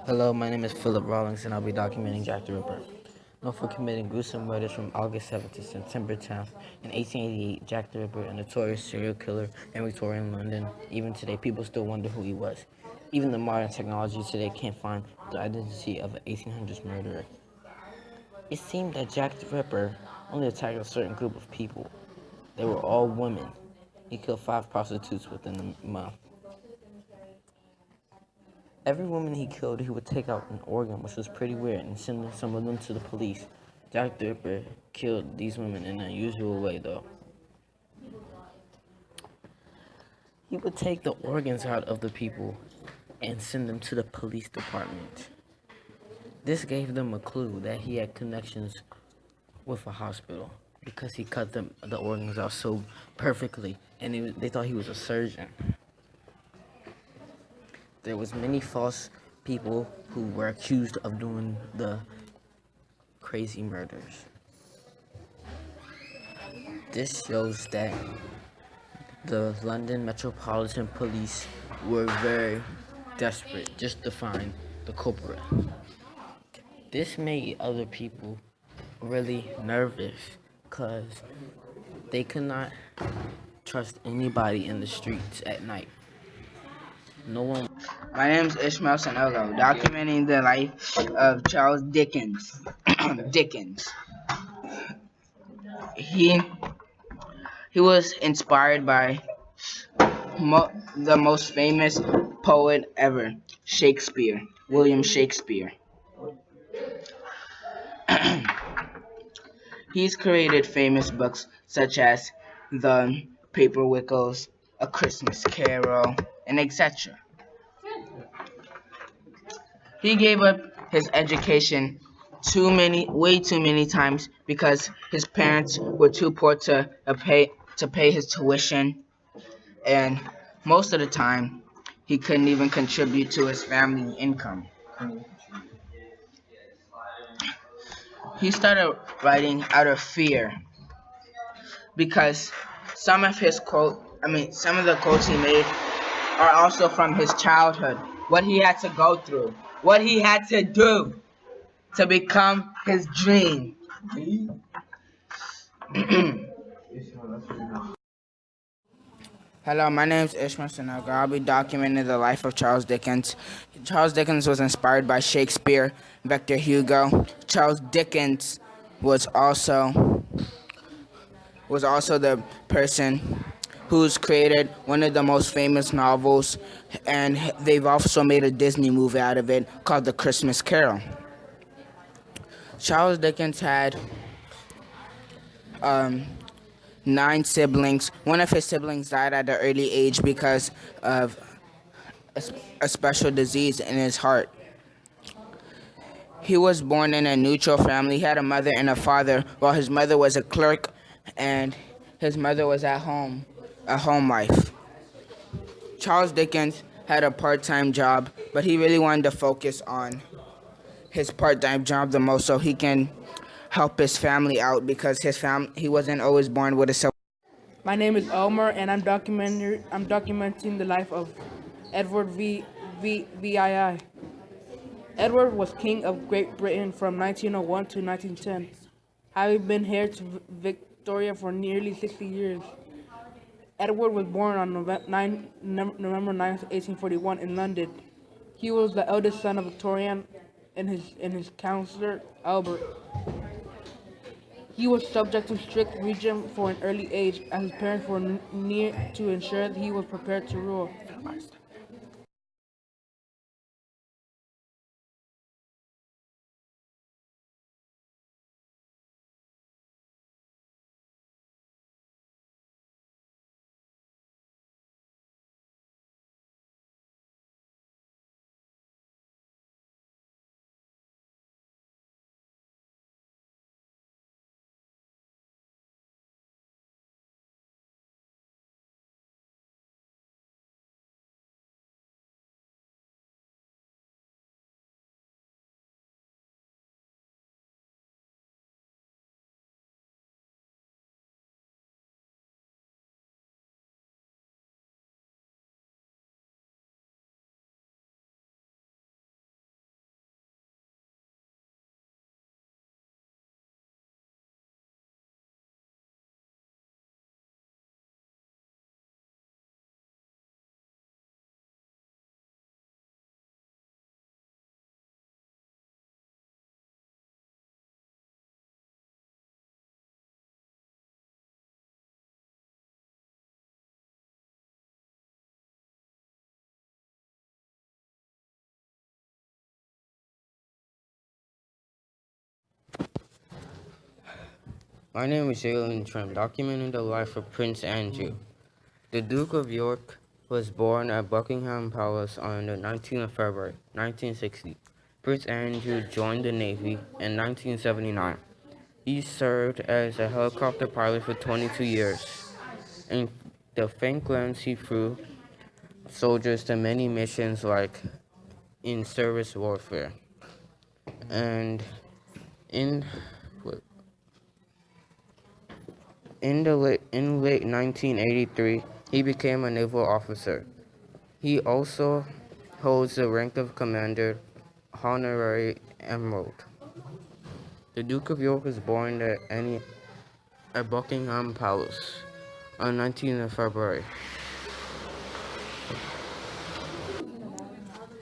Hello, my name is Philip Rawlings, and I'll be documenting Jack the Ripper. Known for committing gruesome murders from August 7th to September 10th, in 1888, Jack the Ripper, a notorious serial killer in Victorian London. Even today, people still wonder who he was. Even the modern technology today can't find the identity of an 1800s murderer. It seemed that Jack the Ripper only attacked a certain group of people. They were all women. He killed 5 prostitutes within a month. Every woman he killed, he would take out an organ, which was pretty weird, and send some of them to the police. Jack the Ripper killed these women in an unusual way, though. He would take the organs out of the people and send them to the police department. This gave them a clue that he had connections with a hospital because he cut the organs out so perfectly, and they thought he was a surgeon. There was many false people who were accused of doing the crazy murders. This shows that the London Metropolitan Police were very desperate just to find the culprit. This made other people really nervous because they could not trust anybody in the streets at night. No one. My name is Ishmael Sanogo, documenting the life of Charles Dickens. Dickens. He he was inspired by the most famous poet ever, Shakespeare, William Shakespeare. He's created famous books such as The Paperwickles, A Christmas Carol, and etc. He gave up his education way too many times because his parents were too poor to pay his tuition, and most of the time he couldn't even contribute to his family income. He started writing out of fear because some of the quotes he made are also from his childhood, what he had to go through, what he had to do to become his dream. Hello, my name is Ishmael Sanaga. I'll be documenting the life of Charles Dickens. Charles Dickens was inspired by Shakespeare, Victor Hugo. Charles Dickens was also the person who's created one of the most famous novels, and they've also made a Disney movie out of it called The Christmas Carol. Charles Dickens had 9 siblings. One of his siblings died at an early age because of a special disease in his heart. He was born in a neutral family. He had a mother and a father, while his mother was a clerk and his mother was at home, a home wife. Charles Dickens had a part-time job, but he really wanted to focus on his part-time job the most so he can help his family out because he wasn't always born with a silver. My name is Elmer, and I'm documenting the life of Edward VII. Edward was King of Great Britain from 1901 to 1910, having been heir to Victoria for nearly 60 years. Edward was born on November 9th, 1841 in London. He was the eldest son of Victoria and his counselor, Albert. He was subject to strict regime for an early age, as his parents were near to ensure that he was prepared to rule. My name is Jalen Trim, documenting the life of Prince Andrew. The Duke of York was born at Buckingham Palace on the 19th of February, 1960. Prince Andrew joined the Navy in 1979. He served as a helicopter pilot for 22 years. In the Falklands, he flew soldiers to many missions like in service warfare. And in in late 1983, he became a naval officer. He also holds the rank of Commander Honorary Emerald. The Duke of York was born at Buckingham Palace on 19th of February.